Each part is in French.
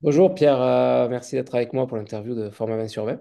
Bonjour Pierre, merci d'être avec moi pour l'interview de Format 20 sur Web.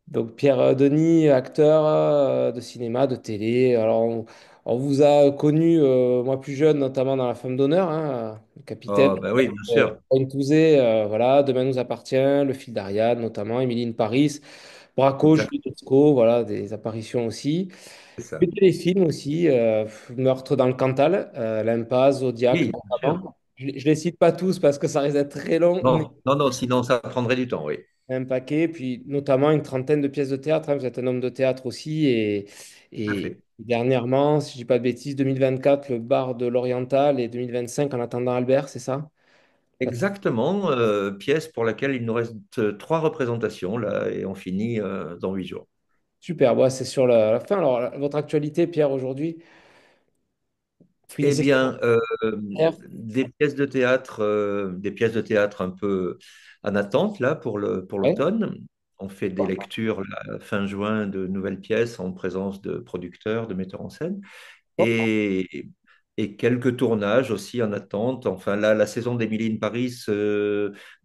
Donc Pierre Denis, acteur de cinéma, de télé. Alors on vous a connu, moi plus jeune, notamment dans La Femme d'honneur, hein, le capitaine. Oh, bah oui, bien sûr. Wayne Touzé, voilà, Demain nous appartient, Le fil d'Ariane notamment, Émilie in Paris, Braco, Exact, Julie Lescaut, voilà, des apparitions aussi. c'est ça. Des téléfilms aussi, Meurtre dans le Cantal, L'Impasse, Zodiac Oui, bien sûr. notamment. Je les cite pas tous parce que ça risque d'être très long, Non, non, non, sinon ça prendrait du temps, oui. un paquet, puis notamment une trentaine de pièces de théâtre, hein. Vous êtes un homme de théâtre aussi. Tout à Et fait. dernièrement, si je dis pas de bêtises, 2024, le bar de l'Oriental et 2025, En attendant Albert, c'est ça? La- Exactement, pièce pour laquelle il nous reste trois représentations, là, et on finit dans 8 jours. Super, ouais, c'est sur la fin. Alors, votre actualité, Pierre, aujourd'hui, vous Eh finissez cette bien, carrière? des pièces de théâtre un peu en attente, là, pour Ouais. l'automne. On fait des lectures, là, fin juin, de nouvelles pièces en présence de producteurs, de metteurs en scène. et, et quelques tournages aussi en attente. Enfin, là, la saison d'Emily in Paris,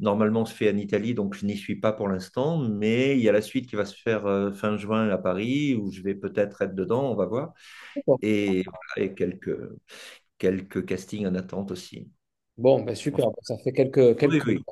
normalement, se fait en Italie, donc je n'y suis pas pour l'instant, mais il y a la suite qui va se faire fin juin à Paris, où je vais peut-être être dedans, on va voir. D'accord. Et quelques castings en attente aussi. Bon, ben super. Ça fait Oui, oui,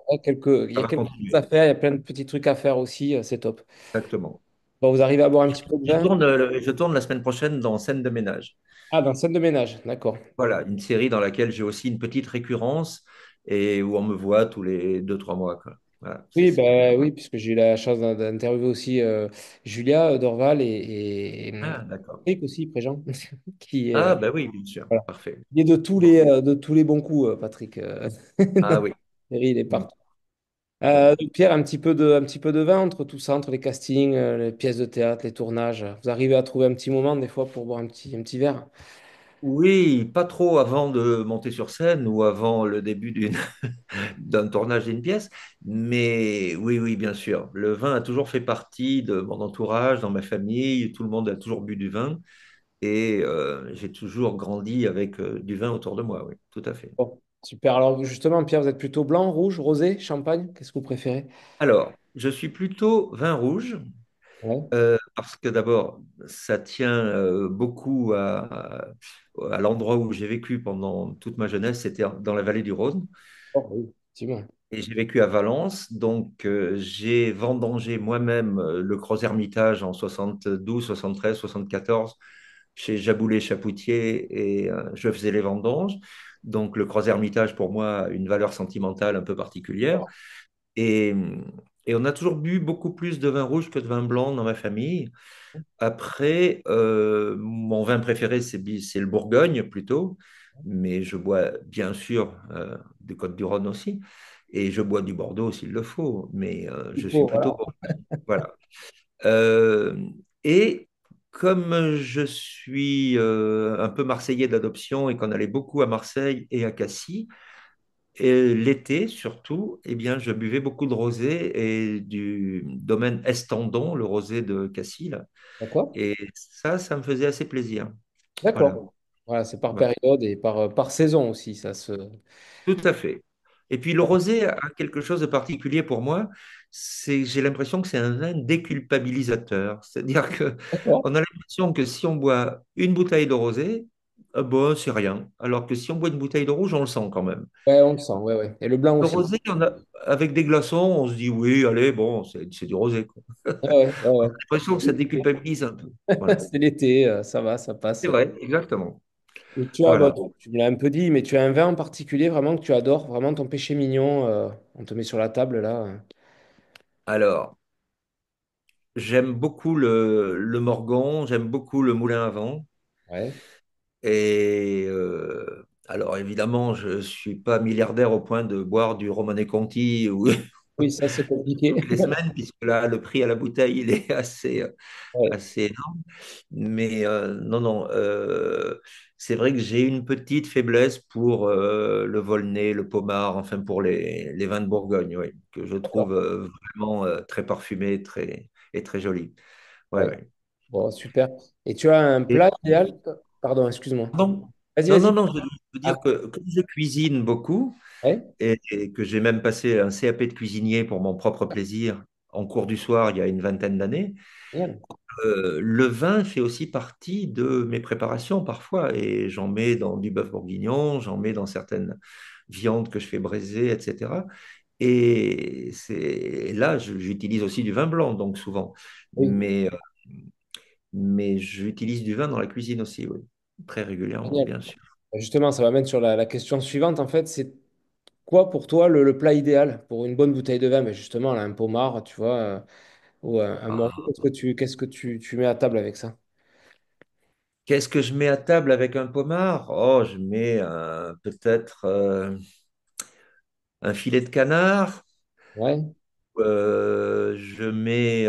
il y ça a va quelques choses à continuer. faire, il y a plein de petits trucs à faire aussi, c'est top. Exactement. Bon, vous arrivez à boire un petit peu de vin? Je tourne la semaine prochaine dans Scène de ménage. Ah, dans scène de ménage, d'accord. Voilà, une série dans laquelle j'ai aussi une petite récurrence et où on me voit tous les 2, 3 mois, quoi. Voilà, Oui, ben oui, puisque j'ai eu la chance d'interviewer aussi Julia Dorval et Ah, d'accord. Patrick aussi, Préjean, qui Ah, bah oui, bien sûr. voilà. Parfait. Il est de tous les bons coups, Patrick. Ah oui. Il est Mm. partout. Ouais. Donc, Pierre, un petit peu de vin entre tout ça, entre les castings, les pièces de théâtre, les tournages. Vous arrivez à trouver un petit moment des fois pour boire un petit verre? Oui, pas trop avant de monter sur scène ou avant le début d'un tournage d'une pièce, mais oui, oui, bien sûr. Le vin a toujours fait partie de mon entourage, dans ma famille. Tout le monde a toujours bu du vin et j'ai toujours grandi avec du vin autour de moi, oui, tout à fait. Bon, super. Alors justement, Pierre, vous êtes plutôt blanc, rouge, rosé, champagne? Qu'est-ce que vous préférez? Alors, je suis plutôt vin rouge. Ouais. Parce que d'abord, ça tient beaucoup à l'endroit où j'ai vécu pendant toute ma jeunesse, c'était dans la vallée du Rhône. Oh, oui, effectivement. Et j'ai vécu à Valence, donc j'ai vendangé moi-même le Gros Hermitage en 72, 73, 74 chez Jaboulet-Chapoutier et je faisais les vendanges. Donc le Gros Hermitage, pour moi, a une valeur sentimentale un peu particulière. Et, et on a toujours bu beaucoup plus de vin rouge que de vin blanc dans ma famille. Après, mon vin préféré, c'est le Bourgogne plutôt, mais je bois bien sûr des Côtes-du-Rhône aussi, et je bois du Bordeaux s'il le faut, mais Il je suis faut, plutôt voilà. Bourgogne. Voilà. Euh, et comme je suis un peu marseillais d'adoption et qu'on allait beaucoup à Marseille et à Cassis, et l'été surtout, eh bien, je buvais beaucoup de rosé et du domaine Estendon, le rosé de Cassis, là. D'accord? Et ça me faisait assez plaisir. Voilà, D'accord. Voilà, c'est par voilà. période et par saison aussi, ça se... Tout à fait. Et puis le rosé a quelque chose de particulier pour moi, c'est j'ai l'impression que c'est un vin déculpabilisateur. C'est-à-dire que D'accord. on a l'impression que si on boit une bouteille de rosé, bon, c'est rien. Alors que si on boit une bouteille de rouge, on le sent quand même. Ouais, on le sent, ouais, ouais. Et le blanc Le aussi. rosé, avec des glaçons, on se dit oui, allez, bon, c'est du rosé, quoi. Ouais, ouais, ouais, J'ai l'impression que ça déculpabilise un peu. ouais. Voilà. C'est l'été, ça va, ça C'est passe. vrai, exactement. Et tu as, Voilà. bon, tu me l'as un peu dit, mais tu as un vin en particulier vraiment que tu adores, vraiment ton péché mignon, on te met sur la table là. Alors, j'aime beaucoup le Morgon, j'aime beaucoup le Moulin à vent. Ouais. Et alors, évidemment, je ne suis pas milliardaire au point de boire du Romanée Conti ou, Oui, ça c'est compliqué. toutes les semaines, puisque là, le prix à la bouteille, il est Ouais. assez énorme. Mais non, non, c'est vrai que j'ai une petite faiblesse pour le Volnay, le Pommard, enfin pour les vins de Bourgogne, oui, que je trouve D'accord. vraiment très parfumés et très jolis. Ouais, Ouais. ouais. Bon, super. Et tu as un Et plat idéal? Pardon, excuse-moi. pardon? Vas-y, Non, vas-y. non, non, je veux Ah, dire que comme je cuisine beaucoup ouais, et que j'ai même passé un CAP de cuisinier pour mon propre plaisir en cours du soir il y a une vingtaine d'années, génial. le vin fait aussi partie de mes préparations parfois et j'en mets dans du bœuf bourguignon, j'en mets dans certaines viandes que je fais braiser, etc. Et là, j'utilise aussi du vin blanc, donc souvent. Oui, Mais j'utilise du vin dans la cuisine aussi, oui. Très régulièrement, génial. bien sûr. Justement, ça m'amène sur la question suivante. En fait, c'est quoi pour toi le plat idéal pour une bonne bouteille de vin? Ben justement, là, un pommard, tu vois, ou un Morveau. Ah. Qu'est-ce que tu mets à table avec ça? Qu'est-ce que je mets à table avec un pommard? Oh, je mets peut-être un filet de canard. Ouais. Je mets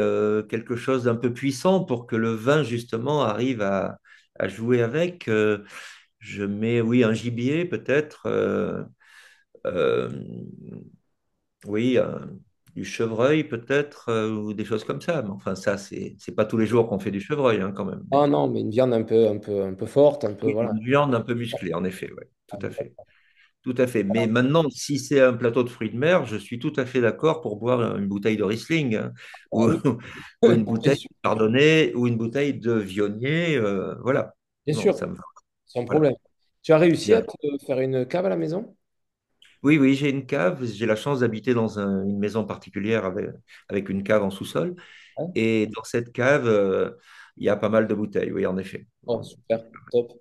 quelque chose d'un peu puissant pour que le vin, justement, arrive à jouer avec. Je mets, oui, un gibier, peut-être. Euh, oui, du chevreuil, peut-être, ou des choses comme ça. Mais enfin, ça, c'est pas tous les jours qu'on fait du chevreuil, hein, quand même. Ah non, mais une viande un peu forte, un peu, Oui, voilà. une viande un peu musclée, en effet, ouais, tout à fait. Tout à fait. Mais maintenant, si c'est un plateau de fruits de mer, je suis tout à fait d'accord pour boire une bouteille de Riesling, hein, Ah ou, oui, ou une bien bouteille sûr, de Chardonnay, ou une bouteille de Viognier. Voilà. bien Non, sûr, ça me va. sans Voilà. problème. Tu as réussi à Bien. te faire une cave à la maison? Oui, oui, j'ai une cave. J'ai la chance d'habiter dans une maison particulière avec une cave en sous-sol. Ouais. Et dans cette cave, il y a pas mal de bouteilles, oui, en effet. Oh, super, top.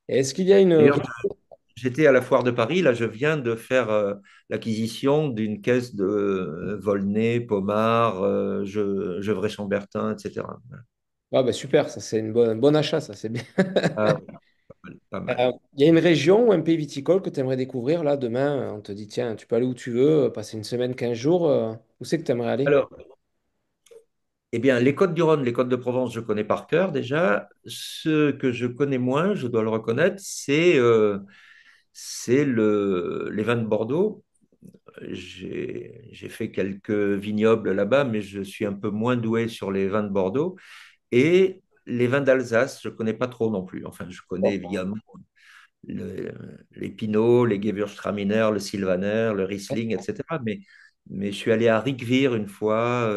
Et est-ce qu'il y a une D'ailleurs, j'étais à la foire de Paris, là je viens de faire l'acquisition d'une caisse de Volnay, Pommard, Gevrey-Chambertin, etc. Ah bah super, ça c'est un bon achat, ça c'est bien. Ah, oui, pas mal, pas mal. Il y a une région ou un pays viticole que tu aimerais découvrir là demain? On te dit, tiens, tu peux aller où tu veux, passer une semaine, 15 jours. Où c'est que tu aimerais aller? Alors, eh bien, les Côtes-du-Rhône, les Côtes-de-Provence, je connais par cœur déjà. Ce que je connais moins, je dois le reconnaître, c'est les vins de Bordeaux. J'ai fait quelques vignobles là-bas, mais je suis un peu moins doué sur les vins de Bordeaux. Et les vins d'Alsace, je ne connais pas trop non plus. Enfin, je connais évidemment le- les Pinot, les Gewürztraminer, le Sylvaner, le Riesling, etc. Mais je suis allé à Riquewihr une fois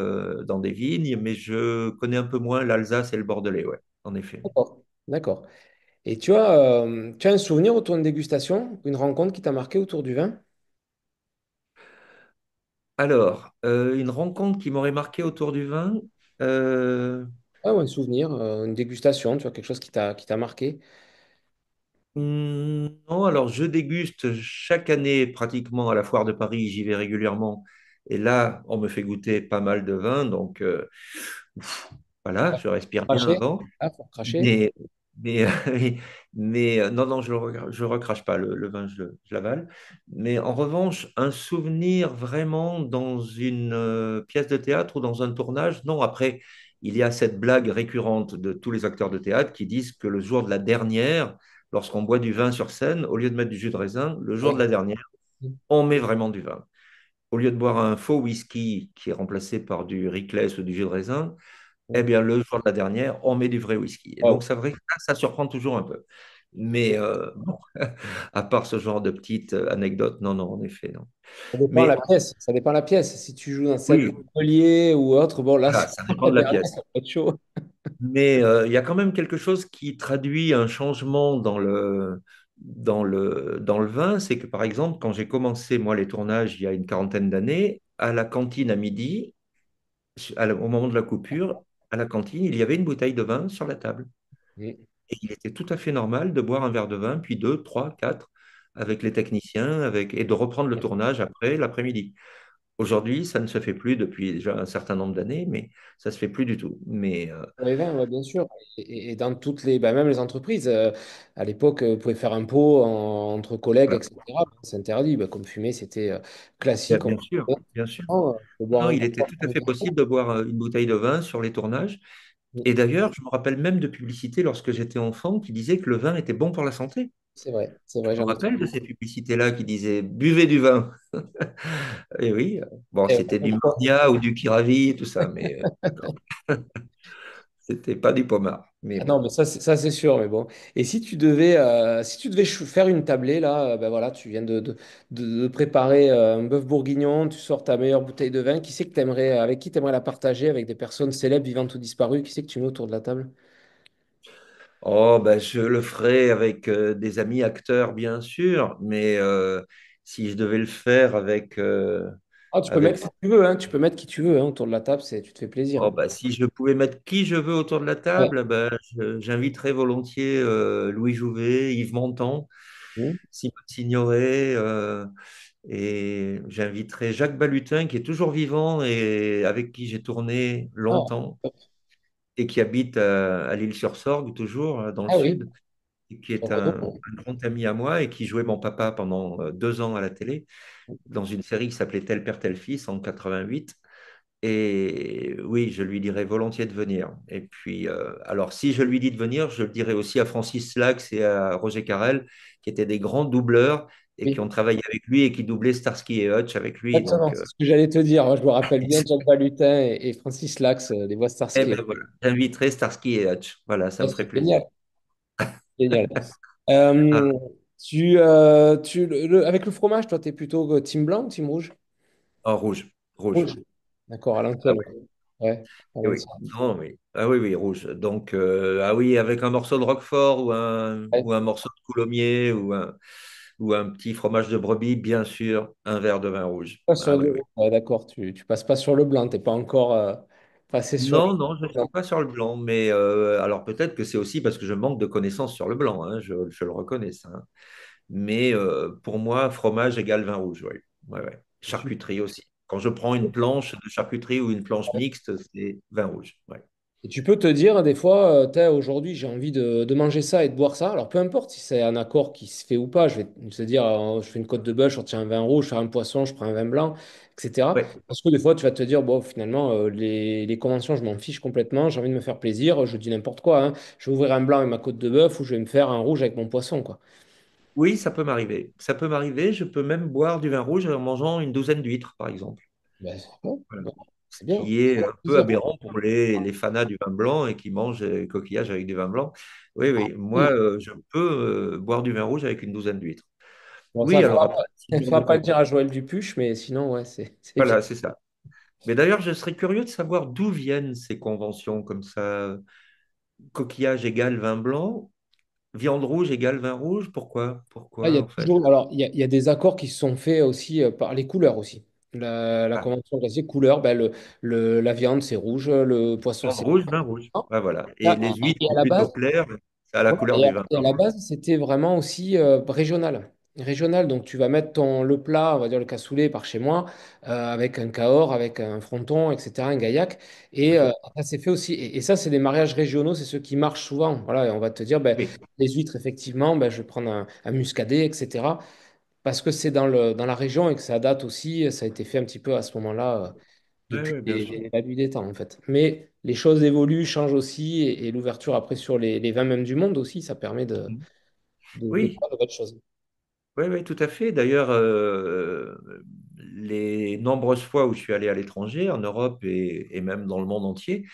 dans des vignes, mais je connais un peu moins l'Alsace et le Bordelais, ouais, en effet. D'accord. D'accord. Et tu as un souvenir autour d'une dégustation, une rencontre qui t'a marqué autour du vin? Alors, une rencontre qui m'aurait marqué autour du vin. euh, Ah, ou un souvenir, une dégustation, tu vois, quelque chose qui t'a marqué. Non, alors je déguste chaque année pratiquement à la foire de Paris, j'y vais régulièrement. Et là, on me fait goûter pas mal de vin, donc voilà, je respire bien Cracher? avant. Ah, faut cracher. Mais, mais, non, non, je recrache pas le vin, je l'avale. Mais en revanche, un souvenir vraiment dans une pièce de théâtre ou dans un tournage, non, après, il y a cette blague récurrente de tous les acteurs de théâtre qui disent que le jour de la dernière, lorsqu'on boit du vin sur scène, au lieu de mettre du jus de raisin, le jour de Oui. la dernière, on met vraiment du vin. Au lieu de boire un faux whisky qui est remplacé par du Rickless ou du jus de raisin, eh bien, le jour de la dernière, on met du vrai whisky. Et donc, Wow. c'est vrai que ça surprend toujours un peu. Mais bon, à part ce genre de petite anecdote, non, non, en effet, non. Ça dépend Mais la pièce. Ça dépend la pièce. Si tu joues dans celle de oui, Montpellier ou autre, bon, là, voilà, ça dépend la de la dernière, pièce. ça peut être chaud. Mais il y a quand même quelque chose qui traduit un changement dans le vin, c'est que par exemple, quand j'ai commencé, moi, les tournages il y a une quarantaine d'années, à la cantine à midi, au moment de la coupure, à la cantine, il y avait une bouteille de vin sur la table. Mm. Et il était tout à fait normal de boire un verre de vin, puis deux, trois, quatre, avec les techniciens, et de reprendre le tournage après l'après-midi. Aujourd'hui, ça ne se fait plus depuis déjà un certain nombre d'années, mais ça se fait plus du tout. Mais Pour les vins, ouais, bien sûr. Et dans toutes les, bah, même les entreprises, à l'époque, vous pouvez faire un pot entre collègues, voilà. etc. C'est interdit. Bah, comme fumer, c'était Bien, classique. bien sûr, bien sûr. On peut boire Non, un il coup. était tout à fait possible de boire une bouteille de vin sur les tournages. Et d'ailleurs, je me rappelle même de publicités lorsque j'étais enfant qui disaient que le vin était bon pour la santé. C'est Je vrai, me j'en ai rappelle de ces publicités-là qui disaient buvez du vin. Et oui, bon, fait. c'était du Marnia ou du Kiravi, tout ça, mais d'accord. C'était pas du pommard, mais Ah non, bon. mais ça c'est sûr, mais bon. Et si tu devais faire une tablée, là, ben voilà, tu viens de préparer un bœuf bourguignon, tu sors ta meilleure bouteille de vin, qui c'est que t'aimerais, avec qui t'aimerais la partager, avec des personnes célèbres, vivantes ou disparues, qui c'est que tu mets autour de la table? Oh, ben, je le ferai avec des amis acteurs, bien sûr, mais si je devais le faire Ah, tu peux mettre avec qui tu veux, hein, tu peux mettre qui tu veux hein, autour de la table, tu te fais plaisir. oh, Hein. bah, si je pouvais mettre qui je veux autour de la Ouais. table, ben, j'inviterais volontiers Louis Jouvet, Yves Montand, Mmh. Simone Signoret, et j'inviterais Jacques Balutin, qui est toujours vivant et avec qui j'ai tourné Ah, longtemps et qui habite à l'île-sur-Sorgue, toujours dans le ah oui, sud, et qui est Renaud. un grand ami à moi et qui jouait mon papa pendant 2 ans à la télé, dans une série qui s'appelait Tel père, tel fils en 88. Et oui, je lui dirais volontiers de venir. Et puis, alors, si je lui dis de venir, je le dirais aussi à Francis Lax et à Roger Carrel, qui étaient des grands doubleurs et qui Oui, ont travaillé avec lui et qui doublaient Starsky et Hutch avec lui. exactement, Donc, c'est ce que j'allais te dire. Moi, je me rappelle bien de Jacques Balutin et Francis Lax, des voix eh Starsky. ben voilà, j'inviterai Starsky et Hutch. Voilà, ça Ouais, me c'est ferait plaisir. génial. Génial. Ah, Euh, avec le fromage, toi, tu es plutôt team blanc ou team rouge? en rouge, rouge. Rouge. D'accord, à Ah l'ancienne. oui, Ouais, à eh oui. l'ancienne. Non, oui. Ah oui, oui, rouge. Donc, ah oui, avec un morceau de Roquefort Ouais. ou un morceau de Coulommiers ou un petit fromage de brebis, bien sûr, un verre de vin rouge. Pas Ah sur oui, du oui. rouge. Ouais, d'accord, tu passes pas sur le blanc, t'es pas encore passé sur Non, non, je ne le suis pas sur le blanc, mais alors peut-être que c'est aussi parce que je manque de connaissances sur le blanc, hein, je le reconnais ça. Hein. Mais pour moi, fromage égale vin rouge, oui. Ouais, ouais. blanc. Charcuterie aussi. Quand je prends une planche de charcuterie ou une planche mixte, c'est vin rouge. Ouais. Et tu peux te dire, des fois, aujourd'hui, j'ai envie de manger ça et de boire ça. Alors, peu importe si c'est un accord qui se fait ou pas, je vais te dire, je fais une côte de bœuf, je retiens un vin rouge, je fais un poisson, je prends un vin blanc, etc. Ouais. Parce que des fois, tu vas te dire, bon, finalement, les conventions, je m'en fiche complètement, j'ai envie de me faire plaisir, je dis n'importe quoi. Hein. Je vais ouvrir un blanc avec ma côte de bœuf ou je vais me faire un rouge avec mon poisson, quoi. Oui, ça peut m'arriver. Ça peut m'arriver. Je peux même boire du vin rouge en mangeant une douzaine d'huîtres, par exemple. Ben, ouais, Voilà. ben, Ce c'est bien. qui est un peu Plaisir. aberrant pour les fanas du vin blanc et qui mangent des coquillages avec du vin blanc. Oui, oui. Moi, Oui. je peux boire du vin rouge avec une douzaine d'huîtres. Bon, ça, Oui, alors après, c'est il dur faudra de pas le dire à comprendre. Joël Dupuche, mais sinon, ouais, c'est bien. Voilà, c'est ça. Mais d'ailleurs, je serais curieux de savoir d'où viennent ces conventions comme ça. Coquillage égale vin blanc, viande rouge égale vin rouge. Pourquoi? Ah, il y Pourquoi, a en fait? toujours, alors, il y a des accords qui se sont faits aussi par les couleurs aussi. La Ah, convention classique, couleur, ben, la viande, c'est rouge, le poisson, viande c'est rouge, vin rouge. blanc. Ah, voilà. Et Et les huîtres et à sont la base, plutôt claires, ça a la ouais, couleur du vin et à blanc. la base, c'était vraiment aussi régional. Régional, donc tu vas mettre le plat, on va dire le cassoulet par chez moi, avec un cahors, avec un fronton, etc., un gaillac. Et Oui, ça s'est fait aussi. Et ça, c'est des mariages régionaux, c'est ceux qui marchent souvent. Voilà, et on va te dire, ben, oui, les huîtres, effectivement, ben, je vais prendre un muscadet, etc. Parce que c'est dans la région et que ça date aussi, ça a été fait un petit peu à ce moment-là, oui, depuis oui, bien sûr. la nuit des temps, en fait. Mais les choses évoluent, changent aussi, et l'ouverture après sur les vins même du monde aussi, ça permet Mhm. de Oui, faire de belles choses. oui, oui, tout à fait. D'ailleurs, les nombreuses fois où je suis allé à l'étranger, en Europe et même dans le monde entier,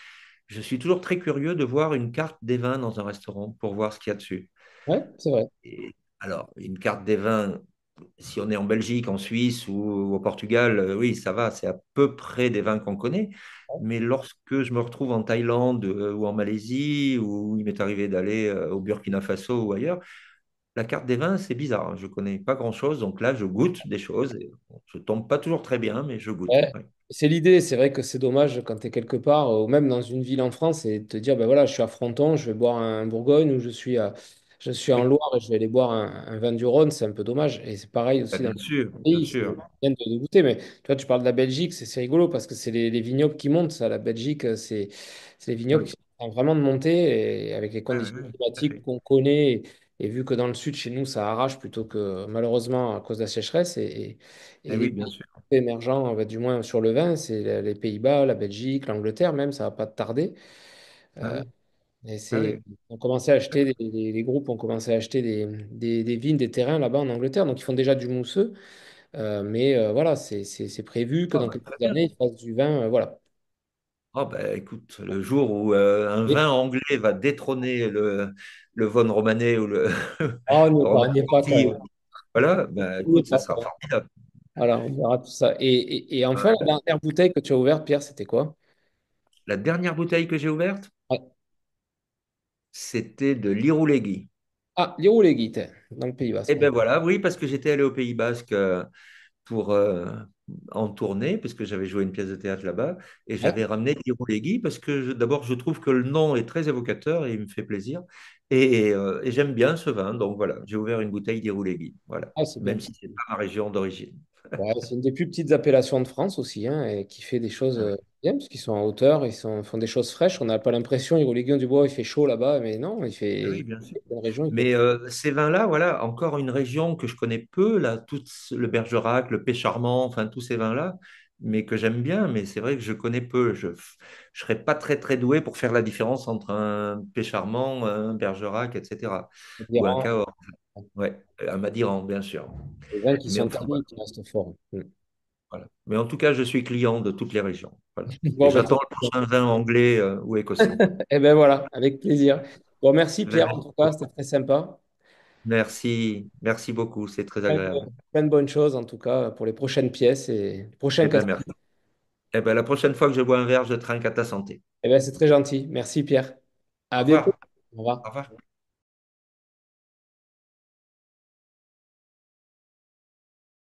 je suis toujours très curieux de voir une carte des vins dans un restaurant pour voir ce qu'il y a dessus. Ouais, c'est vrai. Et alors, une carte des vins, si on est en Belgique, en Suisse ou au Portugal, oui, ça va, c'est à peu près des vins qu'on connaît. Mais lorsque je me retrouve en Thaïlande ou en Malaisie, où il m'est arrivé d'aller au Burkina Faso ou ailleurs, la carte des vins, c'est bizarre. Hein. Je connais pas grand-chose, donc là, je goûte des choses. Et, bon, je tombe pas toujours très bien, mais je goûte. Ouais. Ouais. C'est l'idée, c'est vrai que c'est dommage quand tu es quelque part, ou même dans une ville en France, et de te dire, ben voilà, je suis à Fronton, je vais boire un Bourgogne, ou je suis en Oui, Loire et je vais aller boire un vin du Rhône, c'est un peu dommage. Et c'est pareil bah, aussi dans bien le sûr, bien pays, c'est sûr. bien de goûter. Mais tu vois, tu parles de la Belgique, c'est rigolo parce que c'est les vignobles qui montent, ça. La Belgique, c'est les vignobles Oui, qui sont en train vraiment de monter, et avec les ouais, ouais, conditions ouais, tout à climatiques fait. qu'on connaît, et vu que dans le sud, chez nous, ça arrache plutôt que malheureusement à cause de la sécheresse, Eh et les oui, bien sûr. émergents, du moins sur le vin, c'est les Pays-Bas, la Belgique, l'Angleterre même, ça va pas tarder. Ah Euh, oui, et ah c'est, oui. on commençait à acheter, les groupes ont commencé à acheter des vignes, des terrains là-bas en Angleterre, donc ils font déjà du mousseux. Mais voilà, c'est prévu que Ah, dans bah, très quelques bien. années, ils fassent du vin. Voilà. Oh, ben, écoute, le jour où un Et- vin anglais va détrôner le Von Romané ou le Ah, on n'y est pas quand Romanée-Conti, même. voilà, ben, On n'y est écoute, ça pas sera quand même. formidable. Voilà, on verra tout ça. Et enfin, Ouais. la dernière bouteille que tu as ouverte, Pierre, c'était quoi? La dernière bouteille que j'ai ouverte, Ouais. c'était de l'Irouléguy. Ah, l'Irouléguy, dans le Pays Et Basque. ben voilà, oui, parce que j'étais allé au Pays Basque pour en tournée, parce que j'avais joué une pièce de théâtre là-bas, et Ouais. j'avais ramené l'Irouléguy parce que d'abord, je trouve que le nom est très évocateur et il me fait plaisir, et j'aime bien ce vin, donc voilà, j'ai ouvert une bouteille d'Irouléguy, voilà, Ah, c'est bien. même si c'est pas ma région d'origine. Ouais, c'est une des plus petites appellations de France aussi, hein, et qui fait des choses Ah oui. bien, parce qu'ils sont en hauteur, font des choses fraîches. On n'a pas l'impression, Irouléguy-du-Bois, il fait chaud là-bas, mais non, Ah oui, bien sûr. une région, il fait. Mais ces vins-là, voilà, encore une région que je connais peu, là, tout le Bergerac, le Pécharmant, enfin tous ces vins-là, mais que j'aime bien, mais c'est vrai que je connais peu. Je ne serais pas très très doué pour faire la différence entre un Pécharmant, un Bergerac, etc. Ou un Dirham, Cahors. Ouais, un Madiran, bien sûr. des vins qui Mais sont enfin, voilà, tanniques, qui restent forts. Mm. voilà. Mais en tout cas, je suis client de toutes les régions. Voilà. Et Bon, ben, j'attends le prochain vin anglais ou écossais. eh ben voilà, avec plaisir. Bon, merci Pierre, en Merci tout cas, c'était très sympa. merci, merci beaucoup, c'est très Plein agréable. plein de bonnes choses, en tout cas, pour les prochaines pièces et prochains Eh bien, cassettes. merci. Eh ben, la prochaine fois que je bois un verre, je trinque à ta santé. Eh ben, c'est très gentil. Merci Pierre. Au À bientôt. revoir. Au revoir. Au revoir.